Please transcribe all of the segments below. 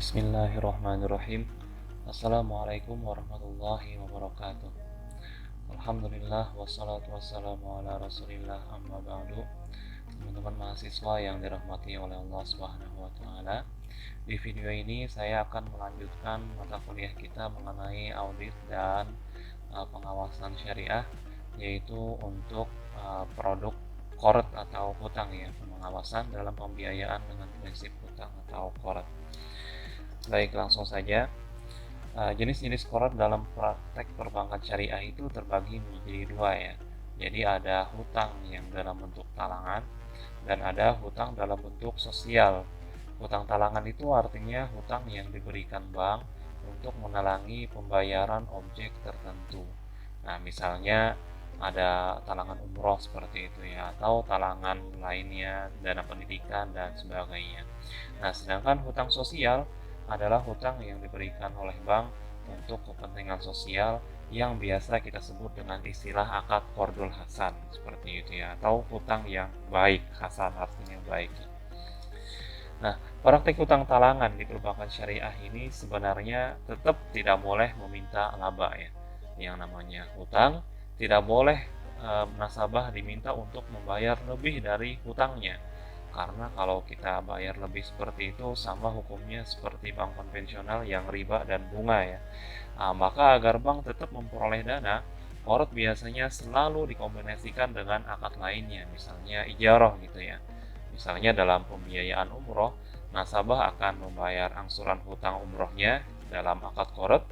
Bismillahirrahmanirrahim. Assalamualaikum warahmatullahi wabarakatuh. Alhamdulillah wassalatu wassalamu ala Rasulillah amma ba'du. Teman-teman mahasiswa yang dirahmati oleh Allah Subhanahu wa taala. Di video ini saya akan melanjutkan mata kuliah kita mengenai audit dan pengawasan syariah, yaitu untuk produk qard atau hutang ya, pengawasan dalam pembiayaan dengan prinsip hutang atau qard. Baik, langsung saja. Jenis-jenis qard dalam praktek perbankan syariah itu terbagi menjadi dua ya. Jadi ada hutang yang dalam bentuk talangan dan ada hutang dalam bentuk sosial. Hutang talangan itu artinya hutang yang diberikan bank untuk menalangi pembayaran objek tertentu. Nah, misalnya ada talangan umroh seperti itu ya, atau talangan lainnya, dana pendidikan dan sebagainya. Nah, sedangkan hutang sosial adalah hutang yang diberikan oleh bank untuk kepentingan sosial yang biasa kita sebut dengan istilah akad qardul hasan seperti itu ya, atau hutang yang baik. Hasan artinya baik. Nah, praktik hutang talangan di perbankan syariah ini sebenarnya tetap tidak boleh meminta laba ya. Yang namanya hutang tidak boleh nasabah diminta untuk membayar lebih dari hutangnya. Karena kalau kita bayar lebih seperti itu sama hukumnya seperti bank konvensional yang riba dan bunga ya. Maka agar bank tetap memperoleh dana, qard biasanya selalu dikombinasikan dengan akad lainnya, misalnya ijarah gitu ya. Misalnya dalam pembiayaan umroh, nasabah akan membayar angsuran hutang umrohnya dalam akad qard.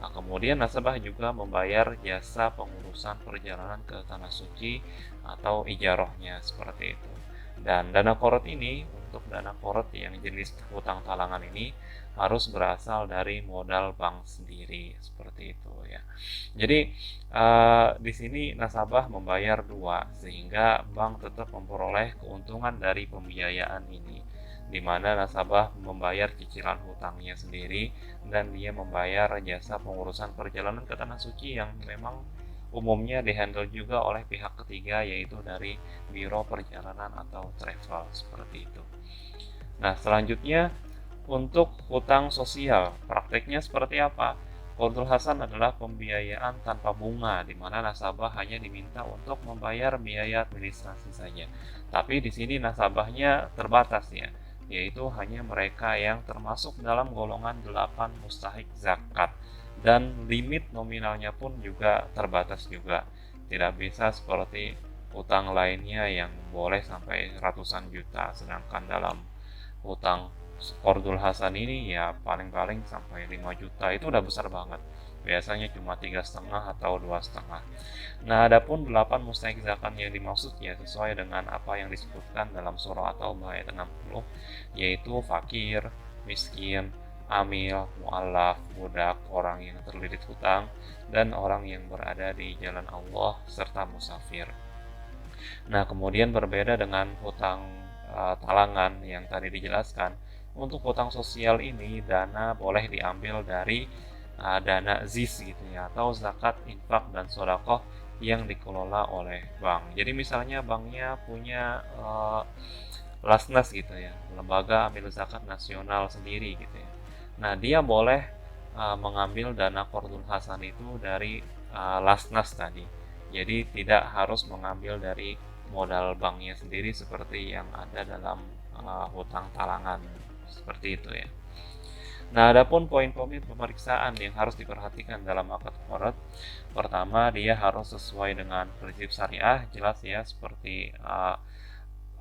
Kemudian nasabah juga membayar jasa pengurusan perjalanan ke tanah suci atau ijarahnya seperti itu. Dan dana qard ini, untuk dana qard yang jenis hutang talangan ini harus berasal dari modal bank sendiri seperti itu ya. Jadi di sini nasabah membayar dua sehingga bank tetap memperoleh keuntungan dari pembiayaan ini, di mana nasabah membayar cicilan hutangnya sendiri dan dia membayar jasa pengurusan perjalanan ke tanah suci yang memang umumnya dihandle juga oleh pihak ketiga, yaitu dari biro perjalanan atau travel seperti itu. Nah, selanjutnya untuk hutang sosial, prakteknya seperti apa? Qardul hasan adalah pembiayaan tanpa bunga, di mana nasabah hanya diminta untuk membayar biaya administrasi saja. Tapi di sini nasabahnya terbatas ya, yaitu hanya mereka yang termasuk dalam golongan 8 mustahik zakat. Dan limit nominalnya pun juga terbatas juga. Tidak bisa seperti hutang lainnya yang boleh sampai ratusan juta, sedangkan dalam hutang qardul hasan ini ya paling-paling sampai 5 juta, itu udah besar banget. Biasanya cuma 3,5 atau 2,5. Nah, adapun 8 mustahik zakat yang dimaksud ya sesuai dengan apa yang disebutkan dalam surah At-Taubah ayat 60, yaitu fakir, miskin, amil, mu'allaf, budak, orang yang terlilit hutang, dan orang yang berada di jalan Allah, serta musafir. Nah, kemudian berbeda dengan hutang talangan yang tadi dijelaskan, untuk hutang sosial ini dana boleh diambil dari dana ZIS gitu ya, atau zakat, infak, dan sodakoh yang dikelola oleh bank. Jadi misalnya banknya punya Lasnas gitu ya, lembaga amil zakat nasional sendiri gitu ya. Nah, dia boleh mengambil dana qardul hasan itu dari Lasnas tadi. Jadi tidak harus mengambil dari modal banknya sendiri seperti yang ada dalam hutang talangan seperti itu ya. Nah, adapun poin-poin pemeriksaan yang harus diperhatikan dalam akad qard, pertama dia harus sesuai dengan prinsip syariah, jelas ya, seperti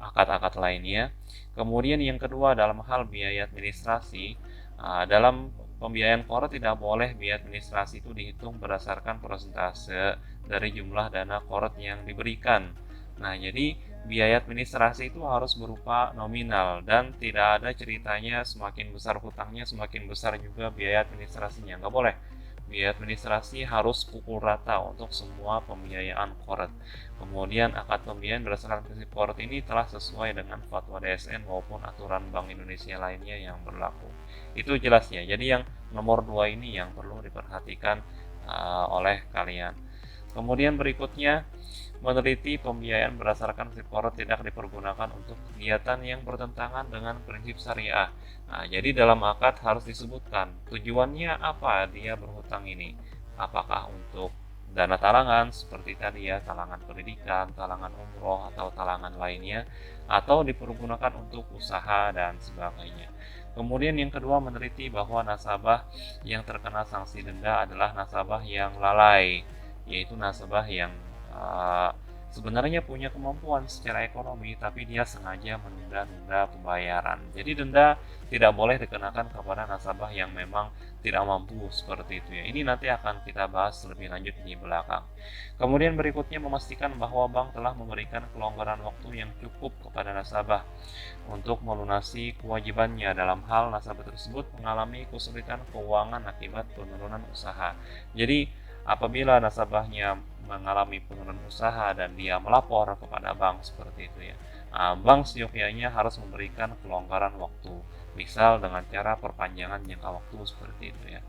akad-akad lainnya. Kemudian yang kedua, dalam hal biaya administrasi, dalam pembiayaan qard tidak boleh biaya administrasi itu dihitung berdasarkan persentase dari jumlah dana qard yang diberikan. Nah, jadi biaya administrasi itu harus berupa nominal dan tidak ada ceritanya semakin besar hutangnya semakin besar juga biaya administrasinya. Nggak boleh. Biaya administrasi harus pukul rata untuk semua pembiayaan qard. Kemudian akad pembiayaan berdasarkan prinsip qard ini telah sesuai dengan fatwa DSN maupun aturan Bank Indonesia lainnya yang berlaku. Itu jelas ya. Jadi yang nomor 2 ini yang perlu diperhatikan oleh kalian. Kemudian berikutnya, meneliti pembiayaan berdasarkan Flipboard tidak dipergunakan untuk kegiatan yang bertentangan dengan prinsip syariah. Nah, jadi dalam akad harus disebutkan tujuannya apa dia berhutang ini. Apakah untuk dana talangan seperti tadi ya, talangan pendidikan, talangan umroh atau talangan lainnya, atau dipergunakan untuk usaha dan sebagainya. Kemudian yang kedua, meneliti bahwa nasabah yang terkena sanksi denda adalah nasabah yang lalai, yaitu nasabah yang sebenarnya punya kemampuan secara ekonomi, tapi dia sengaja menunda-nunda pembayaran. Jadi denda tidak boleh dikenakan kepada nasabah yang memang tidak mampu seperti itu ya. Ini nanti akan kita bahas lebih lanjut di belakang. Kemudian berikutnya, memastikan bahwa bank telah memberikan kelonggaran waktu yang cukup kepada nasabah untuk melunasi kewajibannya dalam hal nasabah tersebut mengalami kesulitan keuangan akibat penurunan usaha. Jadi apabila nasabahnya mengalami penurunan usaha dan dia melapor kepada bank seperti itu ya, bank seyogyanya harus memberikan kelonggaran waktu, misal dengan cara perpanjangan jangka waktu seperti itu ya.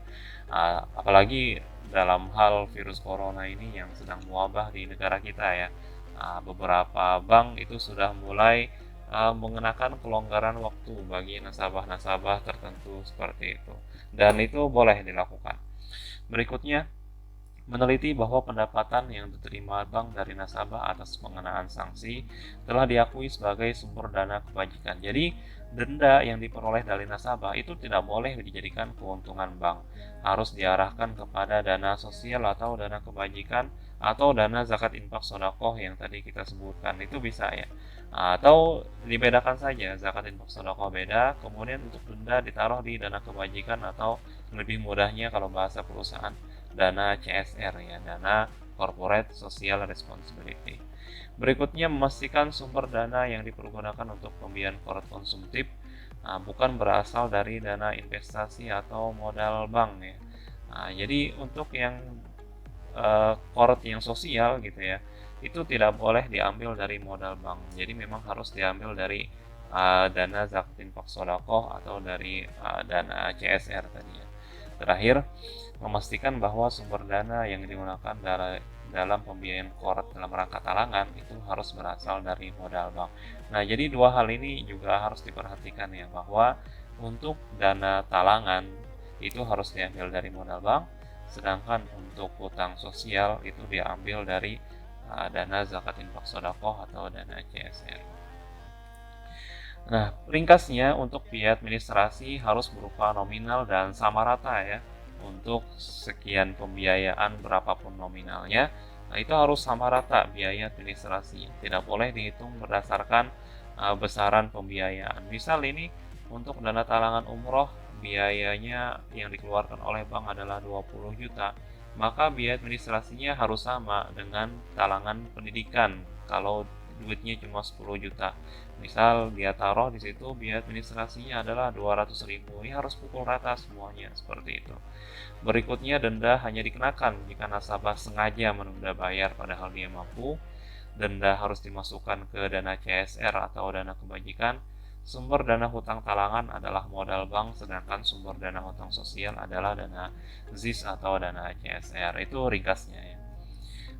Apalagi dalam hal virus corona ini yang sedang mewabah di negara kita ya, beberapa bank itu sudah mulai mengenakan kelonggaran waktu bagi nasabah-nasabah tertentu seperti itu, dan itu boleh dilakukan. Berikutnya, meneliti bahwa pendapatan yang diterima bank dari nasabah atas pengenaan sanksi telah diakui sebagai sumber dana kebajikan. Jadi, denda yang diperoleh dari nasabah itu tidak boleh dijadikan keuntungan bank. Harus diarahkan kepada dana sosial atau dana kebajikan atau dana zakat infak sedekah yang tadi kita sebutkan. Itu bisa ya. Atau dibedakan saja, zakat infak sedekah beda, kemudian untuk denda ditaruh di dana kebajikan atau lebih mudahnya kalau bahasa perusahaan, dana CSR ya, dana Corporate Social Responsibility. Berikutnya, memastikan sumber dana yang dipergunakan untuk pembiayaan korat konsumtif bukan berasal dari dana investasi atau modal bank ya. Jadi untuk yang korat yang sosial gitu ya, itu tidak boleh diambil dari modal bank. Jadi memang harus diambil dari dana zakat infak sedekah atau dari dana CSR tadi ya. Terakhir, memastikan bahwa sumber dana yang digunakan dalam pembiayaan korat dalam rangka talangan itu harus berasal dari modal bank. Nah, jadi dua hal ini juga harus diperhatikan ya, bahwa untuk dana talangan itu harus diambil dari modal bank, sedangkan untuk hutang sosial itu diambil dari dana zakat infak sedekah atau dana CSR. Nah, ringkasnya untuk biaya administrasi harus berupa nominal dan sama rata ya. Untuk sekian pembiayaan berapapun nominalnya, nah itu harus sama rata biaya administrasi. Tidak boleh dihitung berdasarkan besaran pembiayaan. Misal ini untuk dana talangan umroh biayanya yang dikeluarkan oleh bank adalah 20 juta, maka biaya administrasinya harus sama dengan talangan pendidikan kalau duitnya cuma 10 juta. Misal dia taruh di situ biaya administrasinya adalah 200.000, ini harus pukul rata semuanya seperti itu. Berikutnya, denda hanya dikenakan jika nasabah sengaja menunda bayar padahal dia mampu. Denda harus dimasukkan ke dana CSR atau dana kebajikan. Sumber dana hutang talangan adalah modal bank, sedangkan sumber dana hutang sosial adalah dana ZIS atau dana CSR. Itu ringkasnya ya.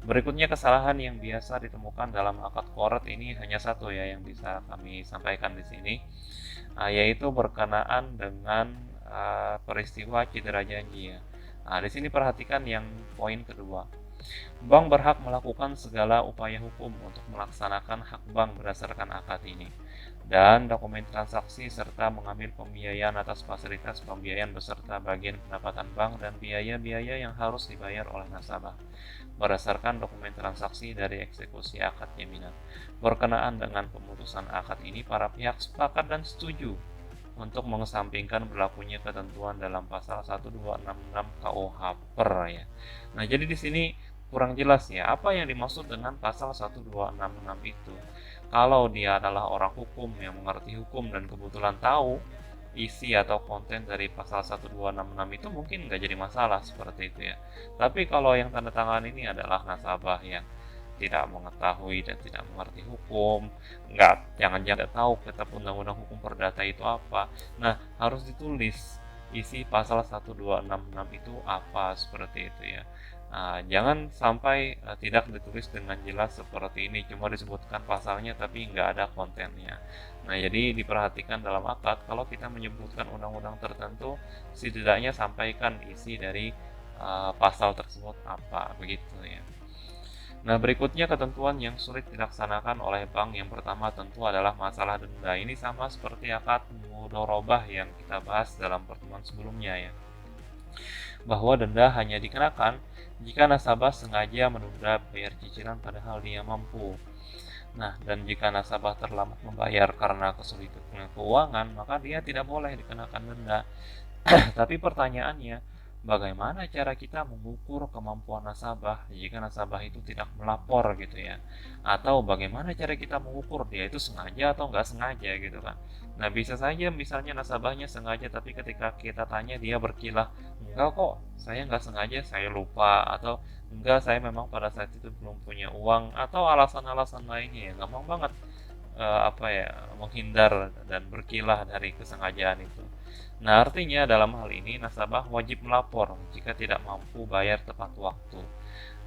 Berikutnya, kesalahan yang biasa ditemukan dalam akad korat ini hanya satu ya yang bisa kami sampaikan di sini, yaitu berkenaan dengan peristiwa cedera janji ya. Di sini perhatikan yang poin kedua. Bank berhak melakukan segala upaya hukum untuk melaksanakan hak bank berdasarkan akad ini, dan dokumen transaksi serta mengambil pembiayaan atas fasilitas pembiayaan beserta bagian pendapatan bank dan biaya-biaya yang harus dibayar oleh nasabah berdasarkan dokumen transaksi dari eksekusi akad jaminan. Berkenaan dengan pemutusan akad ini, para pihak sepakat dan setuju untuk mengesampingkan berlakunya ketentuan dalam pasal 1266 KUH per ya. Nah, jadi di sini kurang jelas ya apa yang dimaksud dengan pasal 1266 itu. Kalau dia adalah orang hukum yang mengerti hukum dan kebetulan tahu isi atau konten dari pasal 1266 itu mungkin nggak jadi masalah seperti itu ya. Tapi kalau yang tanda tangan ini adalah nasabah yang tidak mengetahui dan tidak mengerti hukum, jangan-jangan tahu kitab undang-undang hukum perdata itu apa. Nah, harus ditulis isi pasal 1266 itu apa seperti itu ya. Jangan sampai tidak ditulis dengan jelas seperti ini, cuma disebutkan pasalnya tapi nggak ada kontennya. Nah, jadi diperhatikan dalam akad kalau kita menyebutkan undang-undang tertentu, setidaknya sampaikan isi dari pasal tersebut apa, begitu ya. Nah, berikutnya ketentuan yang sulit dilaksanakan oleh bank yang pertama tentu adalah masalah denda. Ini sama seperti akad mudharabah yang kita bahas dalam pertemuan sebelumnya ya, bahwa denda hanya dikenakan jika nasabah sengaja menunda bayar cicilan padahal dia mampu. Nah, dan jika nasabah terlambat membayar karena kesulitan keuangan, maka dia tidak boleh dikenakan denda. Tapi pertanyaannya, bagaimana cara kita mengukur kemampuan nasabah jika nasabah itu tidak melapor gitu ya? Atau bagaimana cara kita mengukur dia itu sengaja atau nggak sengaja gitu kan? Nah, bisa saja misalnya nasabahnya sengaja tapi ketika kita tanya dia berkilah, enggak kok, saya nggak sengaja, saya lupa, atau enggak, saya memang pada saat itu belum punya uang, atau alasan-alasan lainnya ya, gampang banget menghindar dan berkilah dari kesengajaan itu. Nah, artinya dalam hal ini nasabah wajib melapor jika tidak mampu bayar tepat waktu.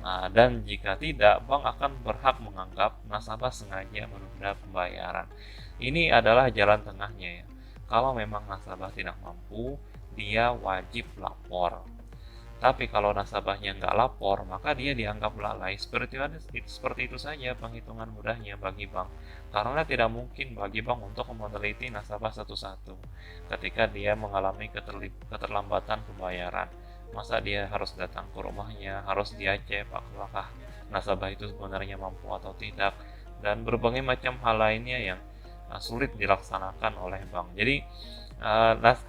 Nah, dan jika tidak, bank akan berhak menganggap nasabah sengaja menunda pembayaran. Ini adalah jalan tengahnya ya. Kalau memang nasabah tidak mampu, dia wajib lapor. Tapi kalau nasabahnya nggak lapor, maka dia dianggap lalai. Seperti itu saja penghitungan mudahnya bagi bank. Karena tidak mungkin bagi bank untuk meneliti nasabah satu-satu ketika dia mengalami keterlambatan pembayaran. Masa dia harus datang ke rumahnya, harus dia cek apakah nasabah itu sebenarnya mampu atau tidak, dan berbagai macam hal lainnya yang sulit dilaksanakan oleh bank. Jadi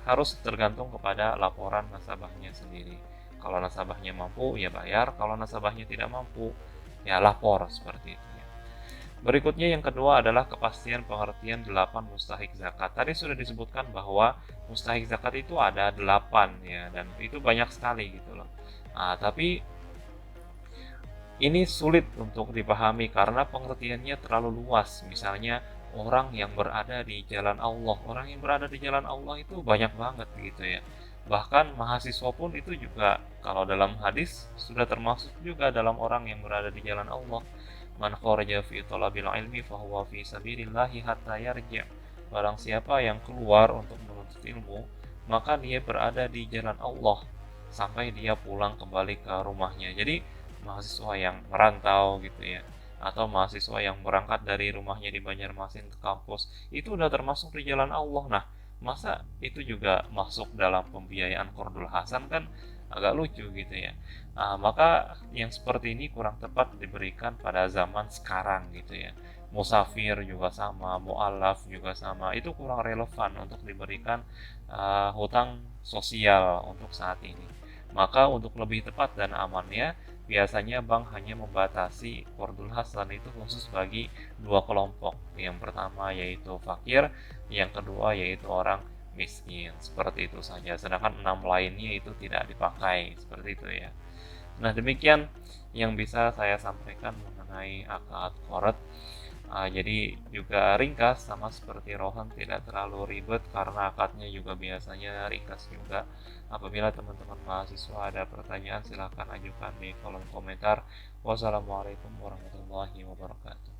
harus tergantung kepada laporan nasabahnya sendiri. Kalau nasabahnya mampu, ya bayar. Kalau nasabahnya tidak mampu, ya lapor, seperti itu ya. Berikutnya yang kedua adalah kepastian pengertian 8 mustahik zakat. Tadi sudah disebutkan bahwa mustahik zakat itu ada 8 ya, dan itu banyak sekali gitu loh. Tapi ini sulit untuk dipahami karena pengertiannya terlalu luas. Misalnya orang yang berada di jalan Allah. Orang yang berada di jalan Allah itu banyak banget gitu ya. Bahkan mahasiswa pun itu juga kalau dalam hadis sudah termasuk juga dalam orang yang berada di jalan Allah. Man kharaja fi talabil ilmi fahuwa fi sabilillahi hatta yarji'. Barang siapa yang keluar untuk menuntut ilmu, maka dia berada di jalan Allah sampai dia pulang kembali ke rumahnya. Jadi mahasiswa yang merantau gitu ya, atau mahasiswa yang berangkat dari rumahnya di Banjarmasin ke kampus, itu udah termasuk di jalan Allah. Nah, masa itu juga masuk dalam pembiayaan Qardul Hasan, kan agak lucu gitu ya. Maka yang seperti ini kurang tepat diberikan pada zaman sekarang gitu ya. Musafir juga sama, mu'alaf juga sama, itu kurang relevan untuk diberikan hutang sosial untuk saat ini. Maka untuk lebih tepat dan amannya, biasanya bank hanya membatasi Qardul Hasan itu khusus bagi dua kelompok. Yang pertama yaitu fakir, yang kedua yaitu orang miskin. Seperti itu saja. Sedangkan 6 lainnya itu tidak dipakai. Seperti itu ya. Nah, demikian yang bisa saya sampaikan mengenai akad qard. Jadi juga ringkas, sama seperti Rohan, tidak terlalu ribet karena akadnya juga biasanya ringkas juga. Apabila teman-teman mahasiswa ada pertanyaan, silahkan ajukan di kolom komentar. Wassalamualaikum warahmatullahi wabarakatuh.